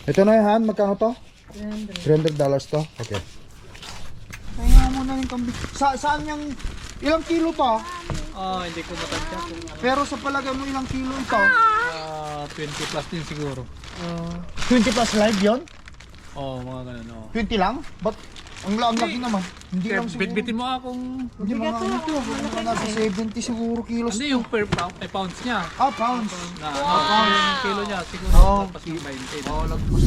Ito na yan, magkano to? $300 to? Okay. Kaya muna yung kambing. Saan yung ilang kilo pa? Hindi ko matanda kung ano. Pero sa palagay mo ilang kilo ito? 20 plus din siguro. 20 plus live yon? Mga ganun. 20 lang? Ba't ang laki naman? Hindi lang siguro. Bitbitin mo akong... Hindi mga ano to. Mga nasa 70 siguro kilos. Hindi yung per pound, pounds niya. Pounds. Pounds yung kilo niya. Siguro pas yung 20. Lagpas.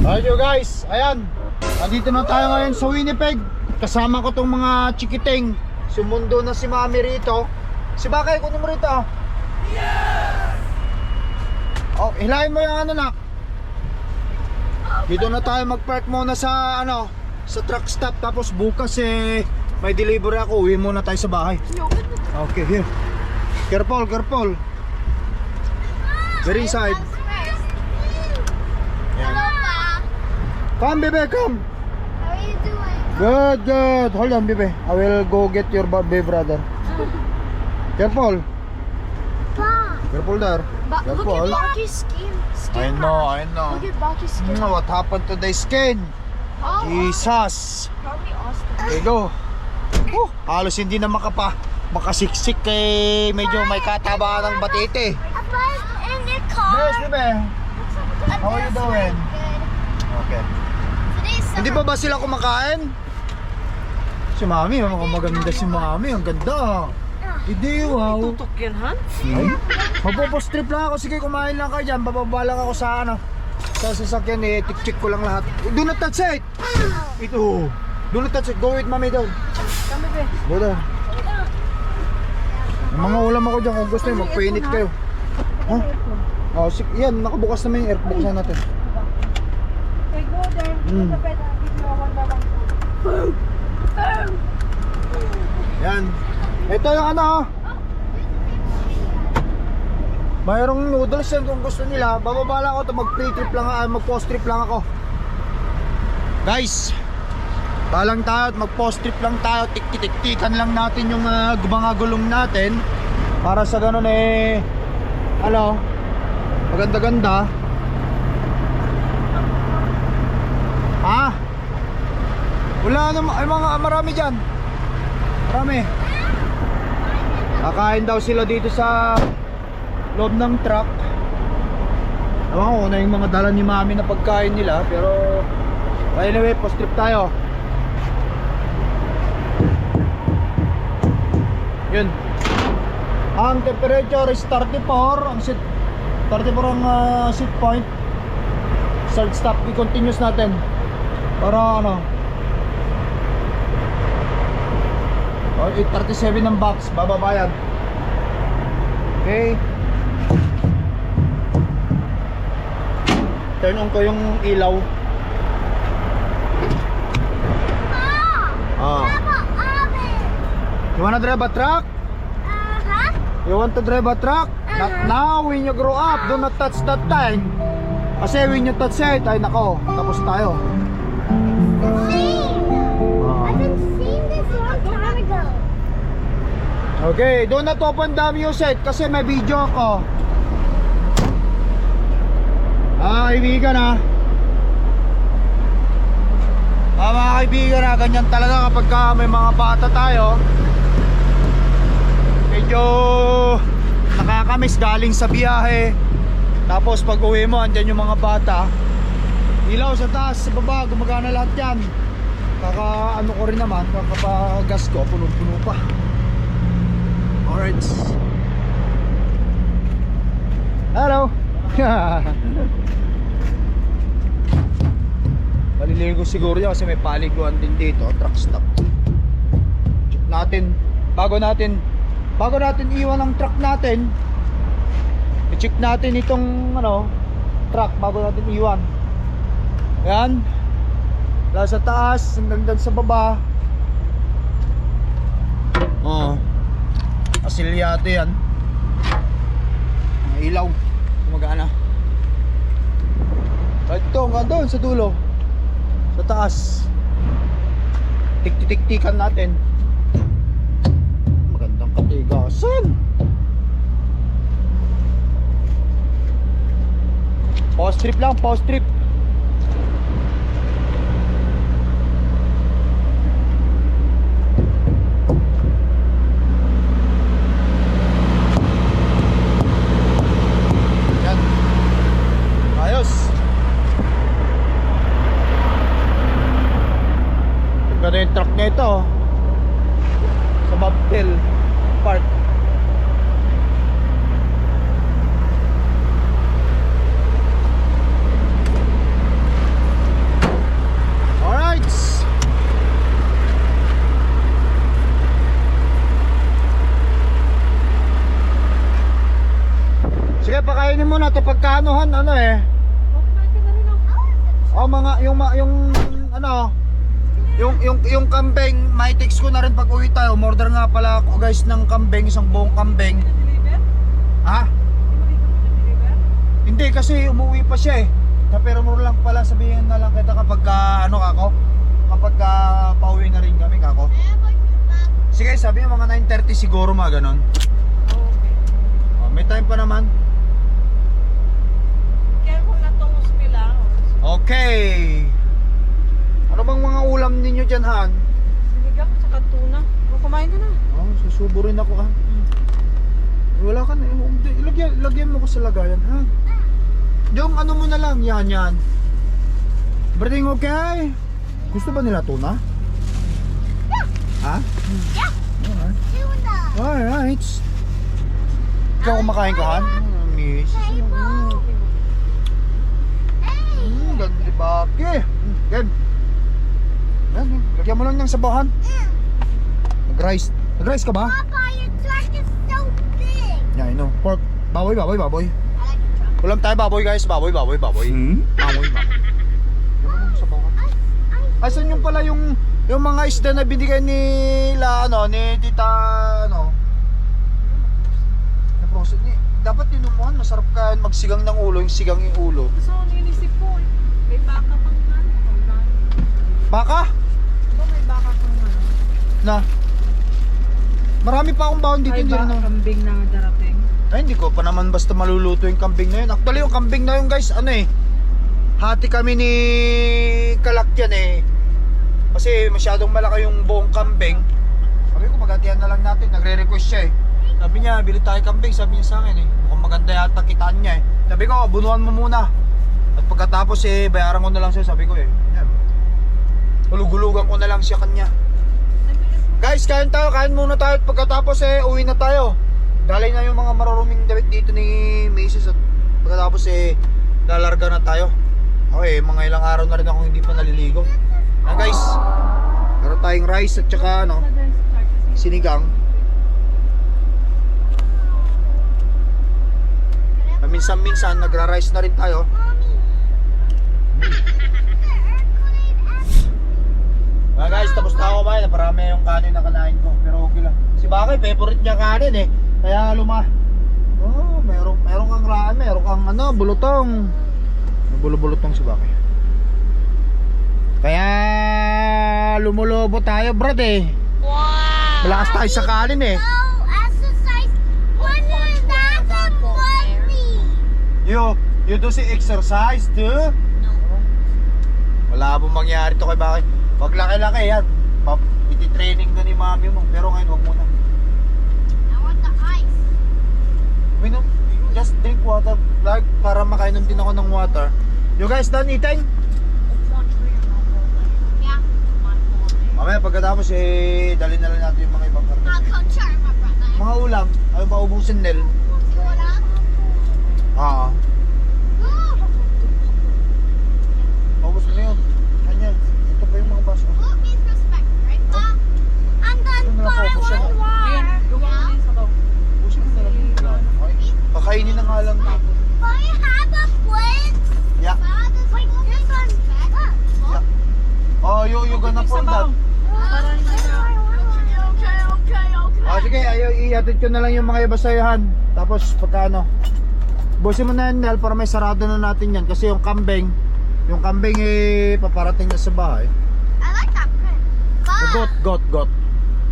Hello guys, ayan. Nandito na tayo ngayon sa Winnipeg. Kasama ko tong mga chikiting. Sumundo na si Mami rito. Si Bakay, kunin mo rito. Oh, hilahin mo yung ano nak. Dito na tayo mag-park muna sa sa truck stop. Tapos bukas may delivery ako. Uwi muna tayo sa bahay. Okay, here. Careful, careful. Very inside. Come, baby, come. How are you doing? Good, good. Hold on, baby. I will go get your baby brother. Careful. Pa. Careful there. Look Careful. at Baki's skin. I know, I know. Look at Baki's skin. What happened to the skin? Oh, Jesus. probably Austin. There you go. Halos hindi na makasiksik kay medyo may katabaan ng batete. A bike in the car. Yes, baby. How are you doing? Good. Okay. Today's Hindi pa ba sila kumakain? Si Mami, maganda si Mami. Ang ganda. Hindi, wow. Tutok yan, ha? Ay, magpo-post-trip lang ako. Sige, kumain lang kayo dyan. Bababa lang ako sa sa sasakyan tik-check ko lang lahat. Do not touch it! Ito. Do not touch it. Go with Mami down. Go down. May mga ulam ako dyan. Kung gusto nyo, magpainit kayo. Ha? Oh, yan, nakabukas naman yung air. Buksan natin. Yan. Ito yung mayroong noodles yan kung gusto nila. Bababa lang ako to, mag-pre-trip lang, mag-post trip lang ako. Guys, balang tayo at mag-post trip lang tayo. Tik-tik-tikan lang natin yung mga gulong natin. Para sa ganun maganda-ganda. Ha? Wala naman, ay marami dyan. Marami. Kakain daw sila dito sa loob ng truck. Ewan ko na yung mga dala ni Mami na pagkain nila. Pero anyway, post trip tayo. Yun. Ang temperature is 34. Ang 34 ang set point. Start stop, i-continuous natin. Para 837 ng box, bababayad. Okay. Turn on ko yung ilaw. You wanna drive a truck? You want to drive a truck? Not now, when you grow up. Do not touch that thing. Kasi when you touch it, ay nako, tapos tayo. I've been seeing this a long time ago. Okay, do not open the music kasi may video ako. Kaibigan mga kaibigan ganyan talaga kapag may mga bata tayo. Medyo nakakamiss galing sa biyahe. Tapos pag uwi mo, andyan yung mga bata. Ilaw sa taas, sa baba, gumagana lahat yan. Kaka-ano ko rin naman, kakapagas ko, puno-puno pa. Alright. Hello. Maliligo siguro yan kasi may paliguan din dito. Truck stop. Check natin. Bago natin iwan ang truck natin, i-check natin itong truck bago natin iwan. Ayan. Mula sa taas hanggang sa baba. Asilyado yan. Mga ilaw gumagana. Kahit ito hanggang doon sa dulo, sa taas. Tik-tik-tikan natin. Magandang katigasan. trip lang, pause trip. Yan. Ayos. Ganda yung truck na ito sa Bobtail Park. Alright. Sige, pakainin mo na ito pagkaanuhan, ano eh. Oh, mga yung ano, yung kambing, may text ko na rin pag uwi tayo. Order nga pala ako guys ng kambing, isang buong kambing. Ha? Hindi kasi umuwi pa siya eh. Pero mo lang pala sabihin na lang kita kapag ano ako, kapag pauwi na rin kami kako. Sige, sabi mga 9:30 siguro mga ganon. Oh, may time pa naman. Okay. Ano bang mga ulam ninyo dyan, Han? Sinigang, tsaka tuna. Kumain ka na. Oh, susubo rin ako, ha? Wala ka na. Ilagyan mo ko sa lagayan, ha? Yung ano mo na lang, yan. Everything okay? Gusto ba nila tuna? Ha? Yeah. Tuna. Alright. Ikaw kumakain ka, Han? Miss. Table. Hey. Ganda baki. Yan. Yan. Lagyan mo lang ng sabahan. Nag-rice. Nag-rice ka ba? Papa, your truck is so big. Yeah, I know. Pork. Baboy. I like your truck. Ulam tayo baboy guys. Baboy. Baboy. Lagyan mo ng sabahan. Asan yung pala yung mga isda na binigay nila ni Tita na process ni dapat tinumuhan, masarap ka magsigang ng ulo, yung sigang yung ulo. So, inisip ko, may baka pang ano. Baka? Diba may baka pang ano? Na. Marami pa akong baon dito, Ay, hindi rin na. kambing na darating. Ay, hindi ko pa naman basta maluluto yung kambing na yun. Actually, yung kambing na yun guys, ano eh, hati kami ni Kalakyan eh. Kasi masyadong malaki yung buong kambing. Sabi ko, maghatihan na lang natin. Nagre-request siya eh. Sabi niya, bili tayo kambing. Sabi niya sa akin eh. Mukhang maganda yata kitaan niya eh. Sabi ko, bunuan mo muna. At pagkatapos eh, bayaran ko na lang siya. Sabi ko eh. Yan. Hulug-hulugan ko na lang siya kanya. Guys, kain tayo. Kain muna tayo. At pagkatapos eh, uwi na tayo. Dalay na yung mga maruruming damit dito ni Macy's. At pagkatapos eh, lalarga na tayo. Okay, mga ilang araw na rin ako hindi pa naliligo. Ah guys, meron tayong rice at saka ano, sinigang. Minsan-minsan nagra-rice na rin tayo. Ah guys, tapos na ako kumain. Naparami yung kanin na kanain ko. Pero okay lang. Si Bakay, favorite niya kanin eh. Kaya oh, meron kang raan, meron kang ano, bulutong. May bulutong si Bakay. Kaya lumulobo tayo, brad eh. Wow. Malakas tayo sa kanin eh. No, exercise. What is that funny? You do si exercise too? No. Wala pong mangyari to kay Bakay. Wag laki-laki yan. Iti-training na ni mami mo. Pero ngayon wag muna. I want the ice. Minom, just drink water. Like, para makainom din ako ng water. You guys done eating? Yeah. Mamaya pagkatapos eh, dali na lang natin yung mga ibang I'll karne. come charm my brother. Mga ulam, ayaw ba ubusin Nel? You wanna? Oo. Paubos na yun. Kanya, ito pa yung mga baso. Food means respect, right? And then Ano na buy po, siya? one Ayan, more. gawa Yeah. din sa bawah. Ubusin na lang yung ulam. Okay. Kakainin na nga lang. But you have a plate. Yeah. Wait, this one's better. Oh, you gonna pour that. Ah, sige, iatid ko na lang yung mga iba sa'yohan. Tapos pagka ano, busin mo na yan Nel para may sarado na natin yan. Kasi yung kambing eh paparating na sa bahay. I like that print. Got.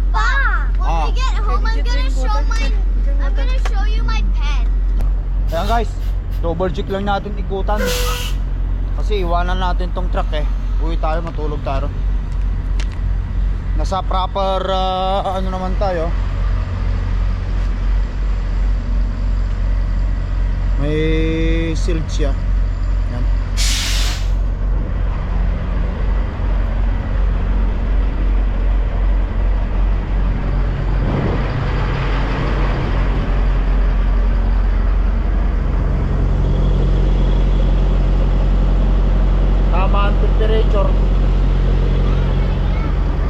Ba, when Ah. we get home, I'm gonna show you my pen. Ayan guys, Double check lang natin ikutan. Kasi iwanan natin tong truck eh. Uwi tayo, matulog tayo. Nasa proper ano naman tayo. May silk siya. Yan. Tama ang temperature.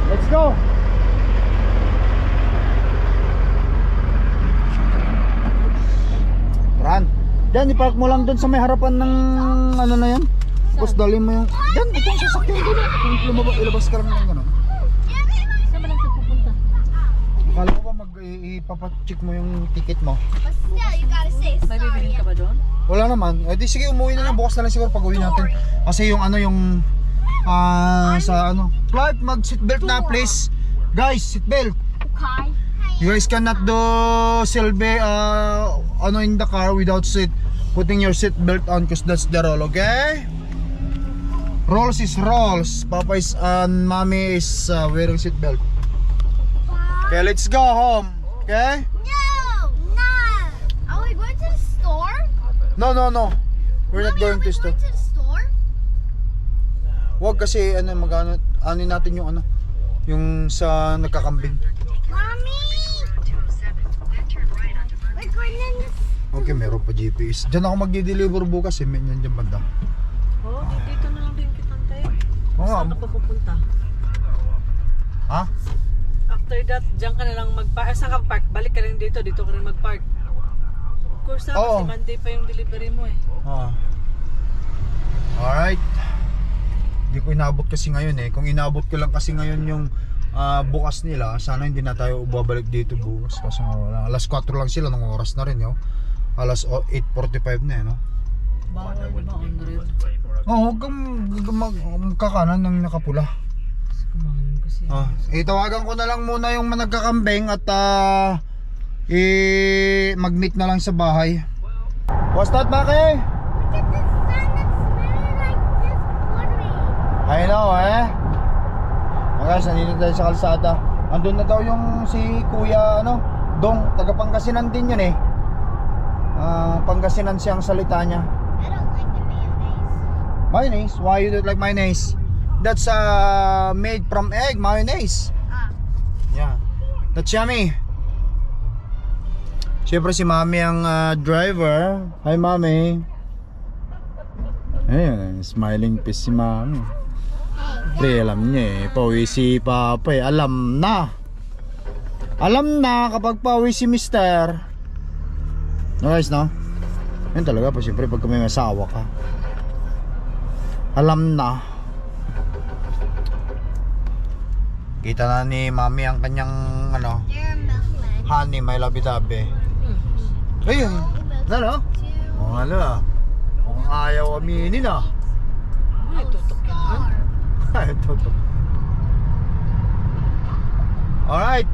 Let's go. Ran. Diyan, ipark mo lang doon sa may harapan ng ano na yan. Tapos dalhin mo yung... Diyan, ito ang sasakyan doon. Kung ilabas ka lang ng gano'n. Saan ba lang siya pupunta? Akala ko pa ipapacheck mo yung ticket mo. But still, you gotta say May sorry. bibilin ka ba doon? Wala naman. Eh di sige, umuwi na lang. Bukas na lang siguro pag uwi natin. Kasi yung ano yung... sa ano... Clark, mag seatbelt na please. Guys, seatbelt. Okay. You guys cannot do silbe ano in the car without putting your seat belt on because that's the rule, okay? Rolls is rolls. Papa is and mommy is wearing seat belt. Okay, let's go home. Okay? No! No! Are we going to the store? No. We're not going to store. Going to the store? Wag kasi ano magano ano natin yung ano yung sa nagkakambing. Mommy! We're going in the Okay, meron pa GPS. Diyan ako magdi-deliver bukas eh. May nandiyan banda. Oo, dito na lang din kitang tayo. Oo nga. Saan ka pa pupunta? Ha? After that, diyan ka na lang mag-park. Saan ka park? Balik ka rin dito ka rin mag-park. Of course na, Oo. kasi Monday pa yung delivery mo eh. Alright. Hindi ko inabot kasi ngayon eh. Kung inabot ko lang kasi ngayon yung bukas nila, sana hindi na tayo babalik dito bukas. Kasi wala. Alas 4 lang sila, ng oras na rin yun. Alas 8:45 na eh, no? Bawal ba on road? Oo, huwag kang magkakanan ng nakapula. Kumain kasi. Itawagan ko na lang muna yung nagkakambing at mag-meet na lang sa bahay. What's that, Maki? Look at the sun. It's smelling like this pottery. I know eh. Guys, nandito tayo sa kalsada. Andun na daw yung si Kuya Dong, taga Pangasinan din yun eh. Pangasinan siyang salita niya. I don't like the mayonnaise. Mayonnaise? Why you don't like mayonnaise? That's made from egg, mayonnaise. Yeah. That's yummy. Siyempre si Mami ang driver. Hi Mami. Ayun, smiling face si Mami. Pre, alam niya eh. Pauwi si Papa eh. Alam na. Alam na kapag pauwi si Mister. No guys, no? Yun talaga po, siyempre pag may masawa ka. Alam na. Kita na ni Mami ang kanyang They're milkman. honey, my labi-dabi. Ayun. Ano? O ano? Kung ayaw aminin ah. Ay, tutok yan ha? Ay, tutok. Alright.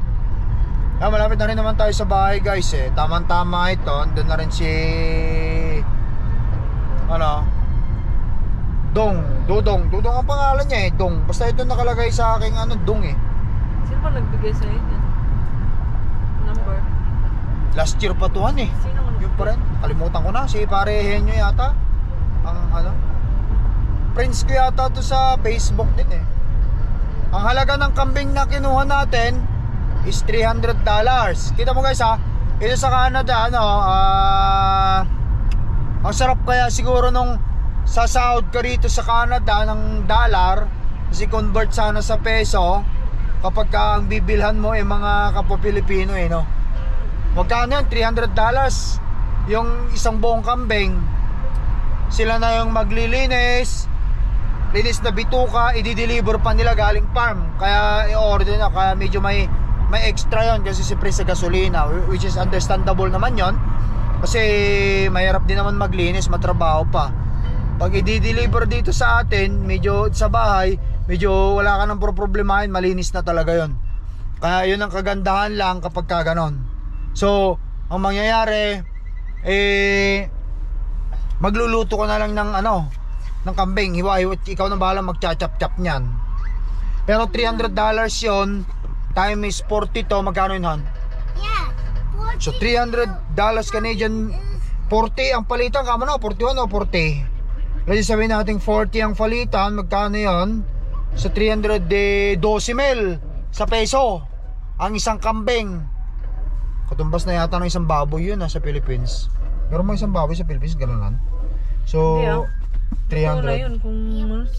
Malapit na rin naman tayo sa bahay guys eh. Tama-tama ito. Doon na rin si Dudong ang pangalan niya eh. Dong. Basta ito nakalagay sa aking Dong eh. Sino ba nagbigay sa'yo yan? Number? Last year pa tuhan eh. Sino ang Yung pa rin. Kalimutan ko na. Si pare Henyo yata. Ang friends ko yata to sa Facebook din eh. Ang halaga ng kambing na kinuha natin is $300. Kita mo guys ha. Ito sa Canada ang sarap kaya siguro nung sasahod ka rito sa Canada ng dollar, kasi convert sana sa peso kapag ang bibilhan mo mga kapwa Pilipino eh, no? Magkano yun? $300 yung isang buong kambing. Sila na yung maglilinis, linis na bituka, i-deliver pa nila galing farm. Kaya i-order na, kaya medyo may extra yon kasi siyempre sa gasolina, which is understandable naman yon kasi mahirap din naman maglinis, matrabaho pa. Pag i-deliver dito sa atin, medyo sa bahay, medyo wala ka nang problemahin, malinis na talaga yon. Kaya yun ang kagandahan lang kapag ka ganon. So ang mangyayari Magluluto ka na lang ng ano, ng kambing. Hiwa-hiwa, ikaw na bahala magcha-chop-chop niyan. Pero $300 yon times 40 to, magkano yun, Han? Yeah. So $300 Canadian, 40 ang palitan, kama na, 41 o 40. Kasi sabihin natin 40 ang palitan, magkano yun? Sa 300, 12 mil sa peso ang isang kambing. Katumbas na yata ng isang baboy yun sa Philippines. Pero may isang baboy sa Philippines, ganun lang. So, Hindi, Ito na 300 yun kung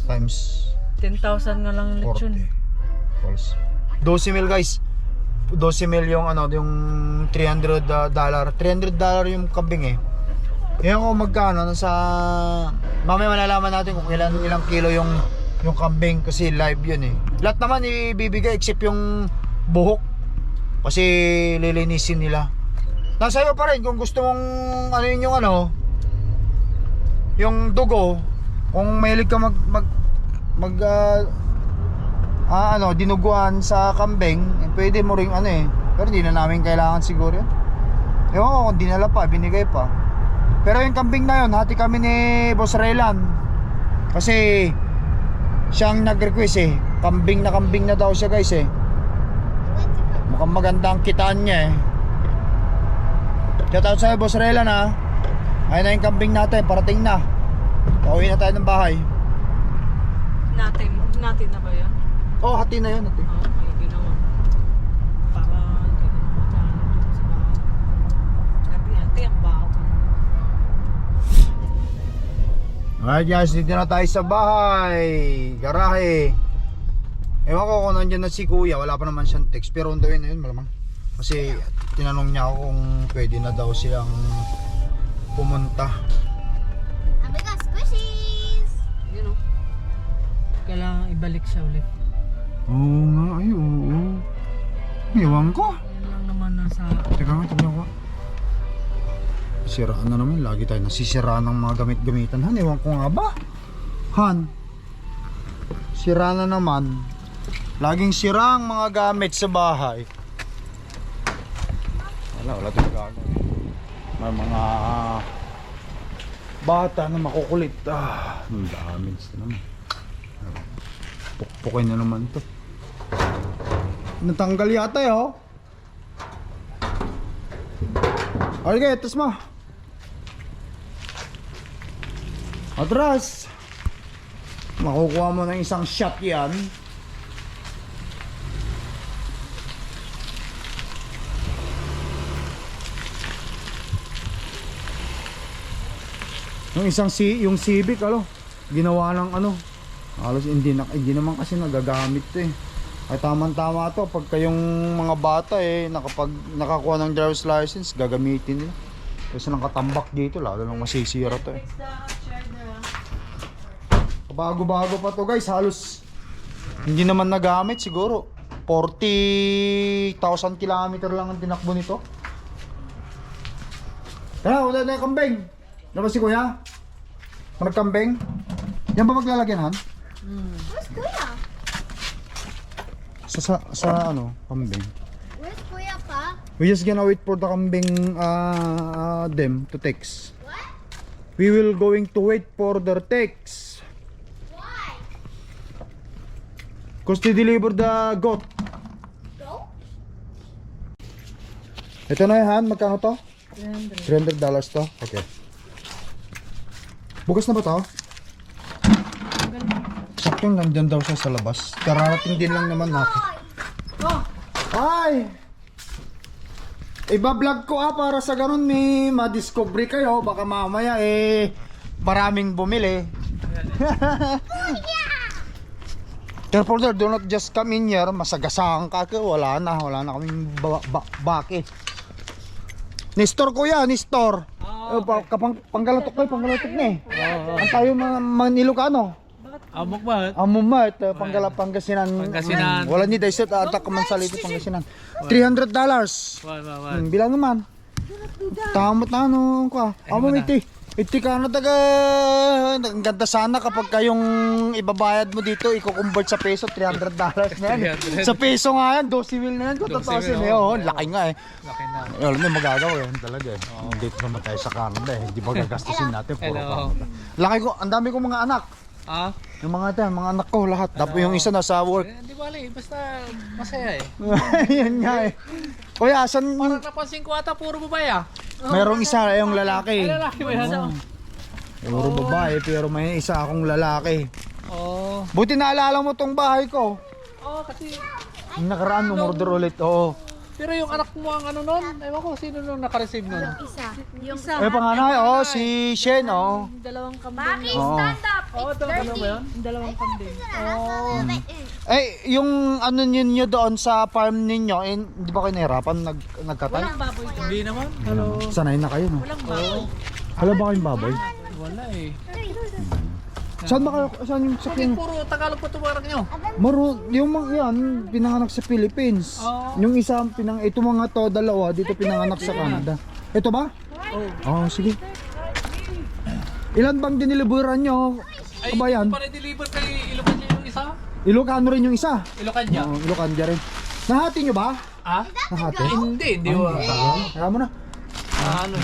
times 10,000 nga lang ang lechon. 40. False. 12 mil guys. 12 mil yung ano, yung $300. $300 yung kambing eh. Ngayon kung magkano nasa mamaya malalaman natin kung ilang kilo yung kambing kasi live yun eh. Lahat naman ibibigay except yung buhok kasi lilinisin nila. Nasa iyo pa rin kung gusto mong ano yun yung ano yung dugo, kung mahilig ka dinuguan sa kambing, pwede mo ring ano eh. Pero di na namin kailangan siguro yun. Ewan ko kung dinala pa, binigay pa. Pero yung kambing na yun, hati kami ni Boss Raylan. Kasi siyang nag-request eh. Kambing na daw siya guys eh. Mukhang maganda ang kitaan niya eh. Shout out sa'yo Boss Raylan ha. Ayun na yung kambing natin, parating na. Pauwi na tayo ng bahay. Natin na ba yan? Oh, hati na yun. Hati. May ginawa. Para hindi na masyado dun sa bahay. Hati-hati ang baho. Alright guys, dito na tayo sa bahay. Garahe. Ewan ko kung nandyan na si kuya, wala pa naman siyang text. Pero on the way na yun malamang. Kasi tinanong niya ako kung pwede na daw silang pumunta. Sabi ko, squishies! Yun o. Kailangan ibalik siya ulit. Oo nga, ay oo. Ewan ko. Yan lang naman nasa... Teka nga, tignan ko. Siraan na naman, lagi tayo nasisiraan ng mga gamit-gamitan. Han, ewan ko nga ba? Han, sira na naman. Laging sira ang mga gamit sa bahay. Wala tayo gagawin. May mga bata na makukulit. Ang damage na naman. Pukpukin na naman to. Natanggal yata eh oh. Okay, tos mo. Atras. Makukuha mo ng isang shot yan. Yung Civic ginawa ng halos hindi naman kasi nagagamit to eh. Ay tama to pagka yung mga bata eh nakakuha ng driver's license gagamitin nila. Kasi nang katambak dito lalo nang masisira to eh. Bago-bago pa to guys, halos hindi naman nagamit siguro. 40,000 kilometer lang ang tinakbo nito. Tara, wala na yung kambing. Ano si kuya? Magkambing? Yan ba maglalagyan, Han? Where's Kuya? Sa kambing. Where's Kuya, Pa? We just gonna wait for the kambing them to text. What? We will going to wait for their text. Why? Cause they deliver the goat. Go? Ito na yan, Han. Magkano to? $300 to? Okay. Bukas na ba to? Sakto nandyan daw siya sa labas. Kararating din lang naman natin. Ay! Iba-vlog ko para sa ganun may ma-discovery kayo. Baka mamaya maraming bumili. Careful there, do not just come in here. Masagasaan ka. Wala na kaming baki. Nestor kuya, Nestor. Panggalatok na eh. Ang tayo Manilocano. Amok ba? Amumat, Pangasinan. Wala ni Daiset, atak man sa lito Pangasinan. $300. Wan. Bilang naman. Tamot na ka. Amo miti. Iti ka na taga, ang ganda sana kapag kayong ibabayad mo dito, i-convert sa peso, $300 na yan. 300. Sa peso nga yan, 12,000 na yan. Kung 12,000, totoosin eh, oo. oh, laki nga eh. Laki na. Alam mo, magagawa yan talaga eh. Dito naman tayo sa Canada eh. Hindi ba gagastusin natin? Puro Hello. Canada. Laki ko, ang dami kong mga anak. Ah? Yung mga anak ko lahat. Tapos yung isa nasa work. Hindi bali, basta masaya eh. Yan nga eh. Kuya, asan Parang napansin ko ata puro babae ah. merong isa yung lalaki. Ay, lalaki ba yan? Puro babae pero may isa akong lalaki. Oo. Buti naalala mo tong bahay ko. Oo, kasi... Yung nakaraan umorder ulit. Oo. Pero yung anak mo ang ano nun, ewan ko sino nung naka-receive nun. Isa. Yung Eh panganay, oh, si Shen, oh. Dalawang kambing. Maki, Oo. stand up. Oo, It's talaga dirty. ba yan? Dalawang kambing. Eh, yung ano ninyo doon sa farm ninyo, eh, di ba kayo nahirapan nagkatay? Walang baboy. Hindi naman. Hello. Sanay na kayo, no? Walang baboy. Hala ba kayong baboy? Wala eh. Saan ba kayo, saan yung Bakit sakyan? puro Tagalog po tumarang nyo? Yung mga yan, pinanganak sa Philippines. Oo. Yung isa, ito mga to, dalawa, dito pinanganak sa Canada. Ito ba? Oo. Oh, sige. Ilan bang diniliburan nyo? Ay, Kabayan? para deliver kay Ilocan niya yung isa? Ilocano rin yung isa. Ilocan niya? Oo, Ilocano rin. Nahati nyo ba? Ah? Nahati? Hindi ba? Kaya mo na. Ano?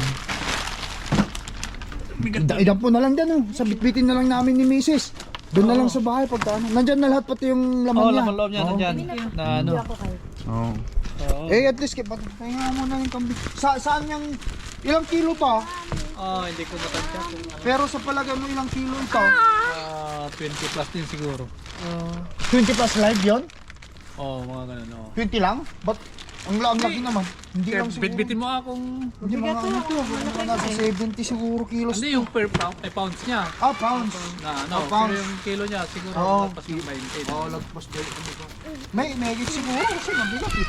Idam po na lang dyan, oh. Sa bitbitin na lang namin ni Mrs. Doon na lang sa bahay pagka ano. Nandyan na lahat pati yung laman Oo, niya. laman loob niya, Oo. nandyan. Na ano? Oo. Oo. Eh, at least, pahinga mo na yung kambing. Saan yung, ilang kilo pa? Oh, hindi ko natanda kung Pero sa palagay mo, ilang kilo ito? 20 plus din siguro. 20 plus live yon? Oo, mga ganun. Oo. 20 lang? Ba't ang laki naman? Hindi Kaya lang siguro. bitbitin mo akong... Hindi mga ano to. Mga nasa 70 siguro kilos. Hindi yung per pound, pounds niya. Ah, pounds. Na ano, Ah, pounds. pero yung kilo niya siguro Oo. pas ng 20. Oo, lagpas din. May siguro kasi mabigat eh.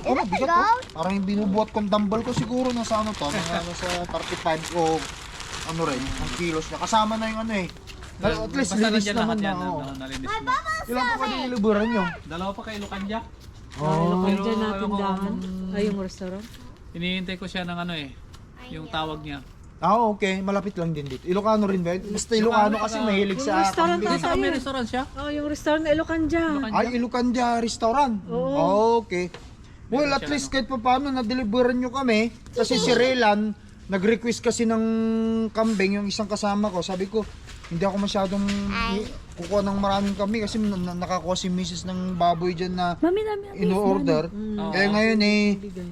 Oh, mabigat oh. Parang yung binubuhat kong dumbbell ko siguro nasa ano to, nasa 35 o ano rin, ang kilos niya. Kasama na yung ano eh. At least Basta linis nandiyan lahat naman yan, na. Oo. nalinis mo. Ilan pa kayo niliburan nyo? Dalawa pa kay Lucanja. Oh. Ilocan dyan Pero, natin ewan ko dahan. kung- Ay, yung restaurant. Hinihintay ko siya ng ano eh, yung tawag niya. Ah, okay. Malapit lang din dito. Ilocano rin ba? Basta Ilocano kasi mahilig Yung sa restaurant kambing. Hindi sa may restaurant siya. Oh, yung restaurant na Ilocan dyan. Ay, Ilocandia Restaurant. Okay. Well, Meron at siya, least kahit pa paano na-deliveran nyo kami. Kasi si Raylan, nag-request kasi ng kambing, yung isang kasama ko. Sabi ko, hindi ako masyadong kukuha ng maraming kambing kasi nakakuha si Mrs. ng baboy dyan na ino-order. Eh ngayon eh,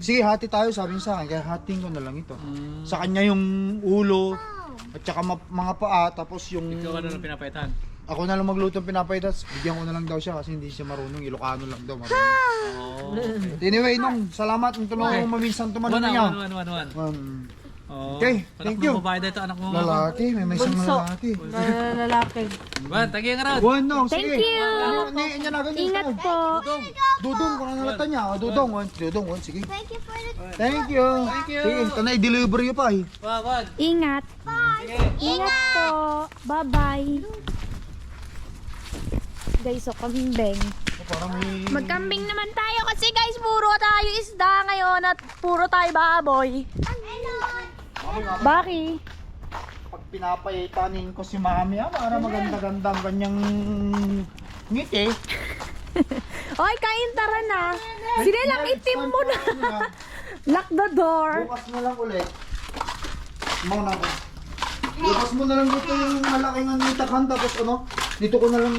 sige hati tayo sabi niya sa akin, kaya hatiin ko na lang ito. Sa kanya yung ulo, at saka mga paa, tapos yung... Ikaw ano na pinapaitan. Ako na lang magluto ng pinapaitas, bigyan ko na lang daw siya kasi hindi siya marunong, Ilocano lang daw marunong. Oo. Anyway, nung salamat ng tulong mo minsan tumanong niya. Okay, thank you. Anak mo babayad ito, anak mo. Lalaki, may isang Bunso. lalaki. Lalaki. Ba, tagi nga raw. One no, sige. Thank you. Ingat po. Dudong, kung ano nalatan niya. Dudong, one, sige. Thank you for the... Thank you. you. Sige, ito na i-deliver niyo pa eh. Wag. Ingat. Ingat po. Bye-bye. Guys, so kambing. Parang may... Magkambing naman tayo kasi guys, puro tayo isda ngayon at puro tayo baboy. Baki. Pag pinapaitanin ko si mami, para maganda-ganda ang kanyang ngiti. Oy, kain tara na. Sila lang itim mo na. Lock the door. Bukas na lang ulit. Mauna ko. Bukas mo na lang dito yung malaking anitakan, tapos ano, dito ko na lang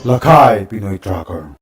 Lakay Pinoy Tracker.